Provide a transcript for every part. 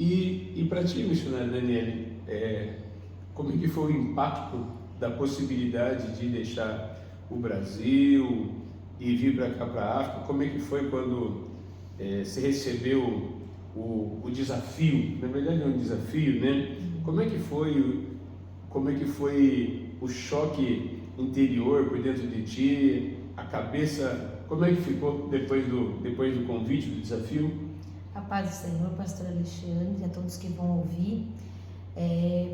E para ti, missionário Daniele, como é que foi o impacto da possibilidade de deixar o Brasil e vir para cá, para a África? Como é que foi quando você recebeu o desafio? Na verdade é um desafio, né? Como é que foi o choque interior por dentro de ti, a cabeça, como é que ficou depois do convite, do desafio? A paz do Senhor, pastor Alexandre, a todos que vão ouvir.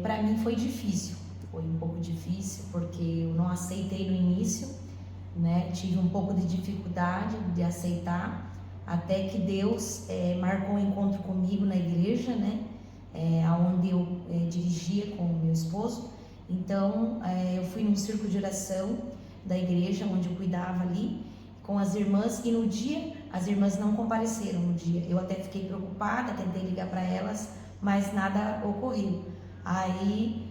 Para mim foi difícil, foi um pouco difícil, porque eu não aceitei no início, né? Tive um pouco de dificuldade de aceitar, até que Deus marcou um encontro comigo na igreja, né? Onde eu dirigia com o meu esposo. Então eu fui num círculo de oração da igreja, onde eu cuidava ali com as irmãs, e no dia as irmãs não compareceram no dia. Eu até fiquei preocupada, tentei ligar para elas, mas nada ocorreu. Aí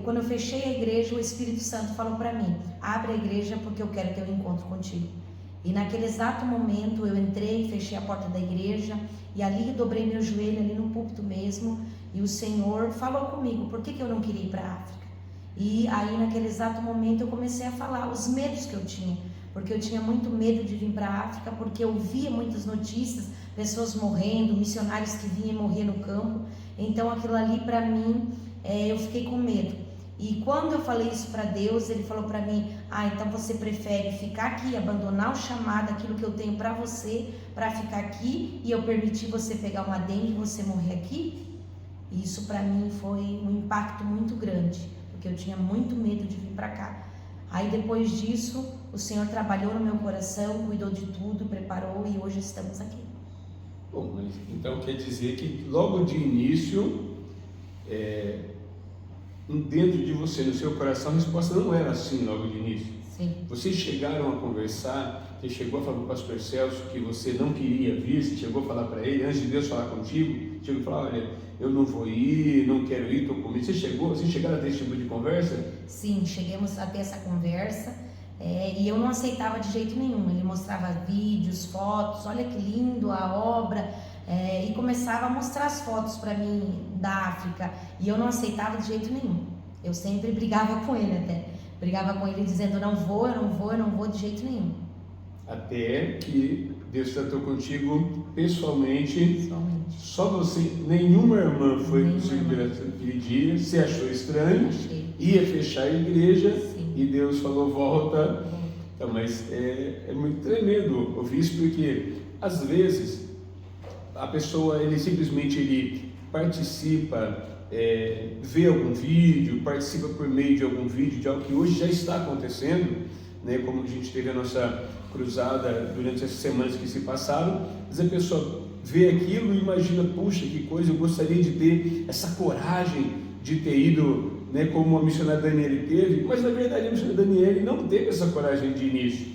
quando eu fechei a igreja, o Espírito Santo falou para mim: abre a igreja porque eu quero ter um encontro contigo. E naquele exato momento eu entrei, fechei a porta da igreja e ali dobrei meu joelho, ali no púlpito mesmo, e o Senhor falou comigo por que eu não queria ir para a África. E aí naquele exato momento eu comecei a falar os medos que eu tinha, porque eu tinha muito medo de vir para a África, porque eu via muitas notícias, pessoas morrendo, missionários que vinham morrer no campo. Então aquilo ali para mim, eu fiquei com medo. E quando eu falei isso para Deus, Ele falou para mim: então você prefere ficar aqui, abandonar o chamado, aquilo que eu tenho para você, para ficar aqui e eu permitir você pegar uma dengue e você morrer aqui? E isso para mim foi um impacto muito grande, porque eu tinha muito medo de vir para cá. Aí depois disso, o Senhor trabalhou no meu coração, cuidou de tudo, preparou, e hoje estamos aqui. Bom, mas então quer dizer que logo de início, dentro de você, no seu coração, a resposta não era assim logo de início. Sim. Vocês chegaram a conversar, você chegou a falar para o pastor Celso que você não queria vir, você chegou a falar para ele, antes de Deus falar contigo, chegou a falar: olha, eu não vou ir, não quero ir, estou com medo. Vocês chegaram a ter esse tipo de conversa? Sim, chegamos a ter essa conversa, e eu não aceitava de jeito nenhum. Ele mostrava vídeos, fotos, olha que lindo a obra, e começava a mostrar as fotos para mim da África, e eu não aceitava de jeito nenhum. Eu sempre brigava com ele, brigava com ele dizendo: eu não vou de jeito nenhum. Até que Deus tratou contigo pessoalmente. Só você, nenhuma irmã foi consigo naquele dia, você achou estranho, ia fechar a igreja. Sim. E Deus falou: volta. Então, mas é muito tremendo ouvir isso, porque às vezes a pessoa, ele simplesmente participa, vê algum vídeo, participa por meio de algum vídeo de algo que hoje já está acontecendo, né? Como a gente teve a nossa cruzada durante essas semanas que se passaram, mas a pessoa vê aquilo e imagina: puxa, que coisa, eu gostaria de ter essa coragem de ter ido, né, como a missionária Daniele teve. Mas na verdade a missionária Daniele não teve essa coragem de início.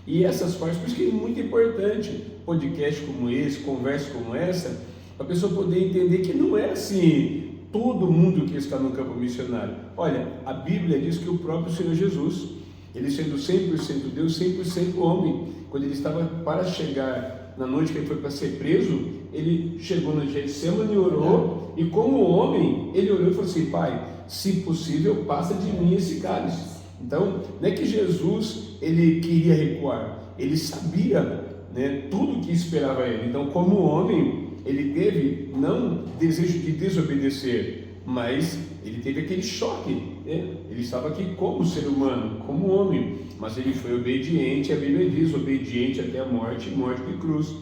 E essas partes, por isso que é muito importante podcast como esse, conversa como essa, para a pessoa poder entender que não é assim todo mundo que está no campo missionário. Olha, a Bíblia diz que o próprio Senhor Jesus, ele sendo 100% Deus, 100% homem, quando ele estava para chegar, na noite que ele foi para ser preso, ele chegou no Getsemane e orou, e como homem, ele orou e falou assim: Pai, se possível, passa de mim esse cálice. Então, não é que Jesus, ele queria recuar, ele sabia, né, tudo que esperava ele. Então, como homem, ele teve não desejo de desobedecer, mas ele teve aquele choque, né? Ele estava aqui como ser humano, como homem, mas ele foi obediente. A Bíblia diz: obediente até a morte, morte de cruz.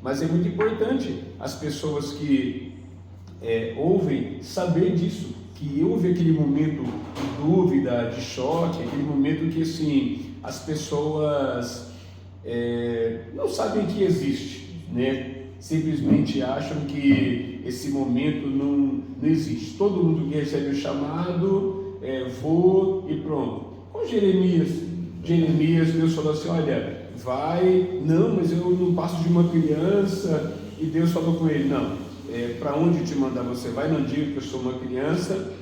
Mas é muito importante as pessoas que ouvem saber disso, que houve aquele momento de dúvida, de choque, aquele momento que assim as pessoas não sabem que existe, né? Simplesmente acham que esse momento não existe. Todo mundo que recebe o chamado, vou e pronto. Com Jeremias, Deus falou assim: olha, vai, não, mas eu não passo de uma criança. E Deus falou com ele: não, para onde te mandar você vai, não diga que eu sou uma criança.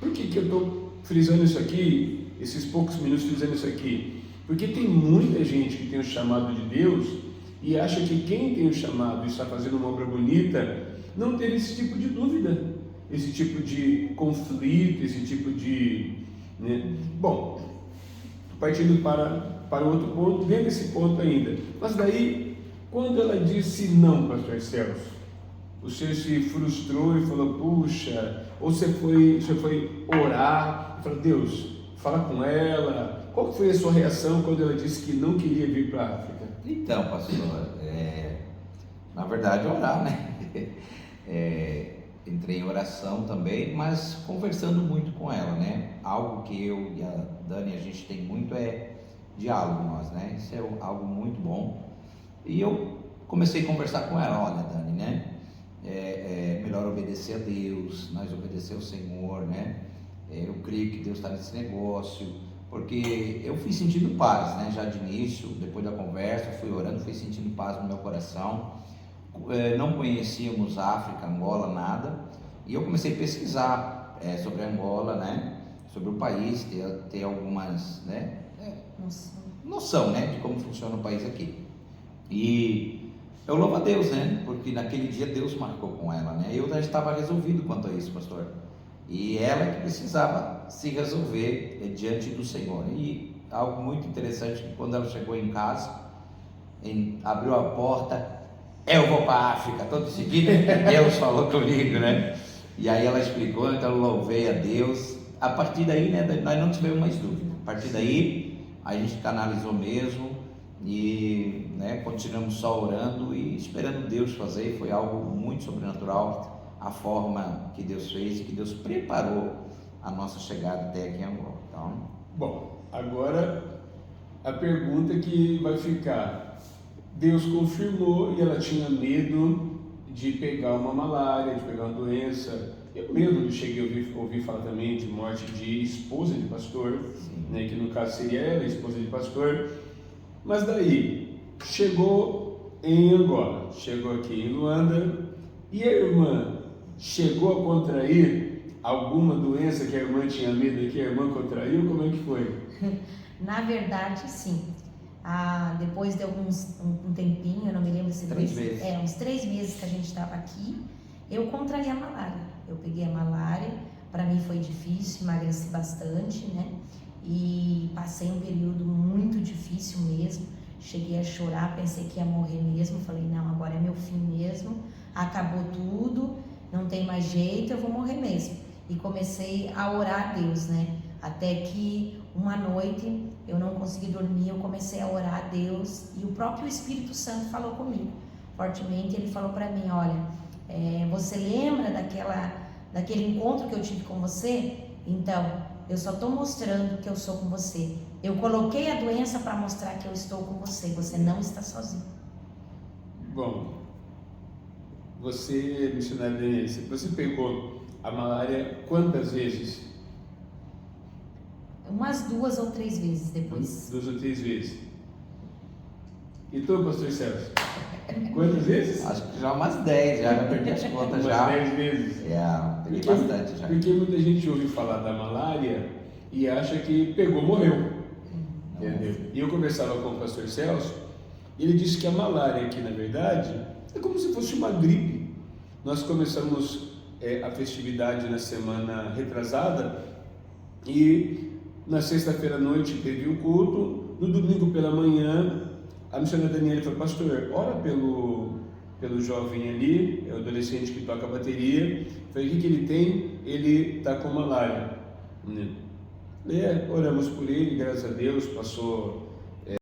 Por que eu estou frisando isso aqui, esses poucos minutos frisando isso aqui? Porque tem muita gente que tem o chamado de Deus e acha que quem tem o chamado e está fazendo uma obra bonita não ter esse tipo de dúvida, esse tipo de conflito, esse tipo de... né? Bom, partindo para outro ponto, dentro desse ponto ainda. Mas daí, quando ela disse não, pastor Celso, o senhor se frustrou e falou, puxa, ou você foi orar e falou, Deus, fala com ela. Qual foi a sua reação quando ela disse que não queria vir para a África? Então, pastor, na verdade, orar, né? Entrei em oração também, mas conversando muito com ela, né? Algo que eu e a Dani, a gente tem muito diálogo nós, né? Isso é algo muito bom. E eu comecei a conversar com ela, olha, Dani, né? É melhor obedecer a Deus, nós obedecer ao Senhor, né? Eu creio que Deus está nesse negócio, porque eu fui sentindo paz, né? Já de início, depois da conversa, fui orando, fui sentindo paz no meu coração. Não conhecíamos África, Angola, nada, e eu comecei a pesquisar sobre Angola, né? Sobre o país, ter algumas, né? Noção, né? De como funciona o país aqui. E eu louvo a Deus, né? Porque naquele dia Deus marcou com ela, né? Eu já estava resolvido quanto a isso, pastor. E ela que precisava se resolver diante do Senhor. E algo muito interessante, que quando ela chegou em casa, abriu a porta, eu vou para a África, todo seguido, Deus falou comigo, né? E aí ela explicou, então eu louvei a Deus. A partir daí, né, nós não tivemos mais dúvida. A partir daí, a gente canalizou mesmo e, né, continuamos só orando e esperando Deus fazer. Foi algo muito sobrenatural, a forma que Deus fez e que Deus preparou a nossa chegada até aqui em Angola. Então, bom, agora a pergunta que vai ficar: Deus confirmou e ela tinha medo de pegar uma malária, de pegar uma doença. Eu mesmo cheguei a ouvir falar também de morte de esposa de pastor, né, que no caso seria ela, esposa de pastor. Mas daí, chegou em Angola, chegou aqui em Luanda, e a irmã chegou a contrair alguma doença que a irmã tinha medo que a irmã contraiu? Como é que foi? Na verdade, sim. Depois de um tempinho, eu não me lembro se 3 meses. Uns 3 meses que a gente estava aqui, eu contraí a malária. Eu peguei a malária, para mim foi difícil, emagreci bastante, né? E passei um período muito difícil mesmo. Cheguei a chorar, pensei que ia morrer mesmo. Falei, não, agora é meu fim mesmo. Acabou tudo, não tem mais jeito, eu vou morrer mesmo. E comecei a orar a Deus, né? Até que uma noite eu não consegui dormir, eu comecei a orar a Deus e o próprio Espírito Santo falou comigo fortemente. Ele falou para mim, olha, você lembra daquele encontro que eu tive com você? Então, eu só estou mostrando que eu sou com você. Eu coloquei a doença para mostrar que eu estou com você. Você não está sozinho. Bom, você, missionário Daniel, você pegou a malária quantas vezes? Umas 2 ou 3 vezes depois. 2 ou 3 vezes. E tu, pastor Celso? Quantas vezes? acho que já umas 10, já perdi as contas já. Umas 10 vezes. Peguei bastante já. Porque muita gente ouve falar da malária e acha que pegou, morreu. Entendeu? E eu conversava com o pastor Celso, e ele disse que a malária aqui, na verdade, é como se fosse uma gripe. Nós começamos a festividade na semana retrasada e na sexta-feira à noite teve o culto. No domingo pela manhã, a missionária Daniela falou, pastor, ora pelo jovem ali, é o adolescente que toca a bateria. Falei, o que ele tem? Ele está com malária. Oramos por ele, graças a Deus, passou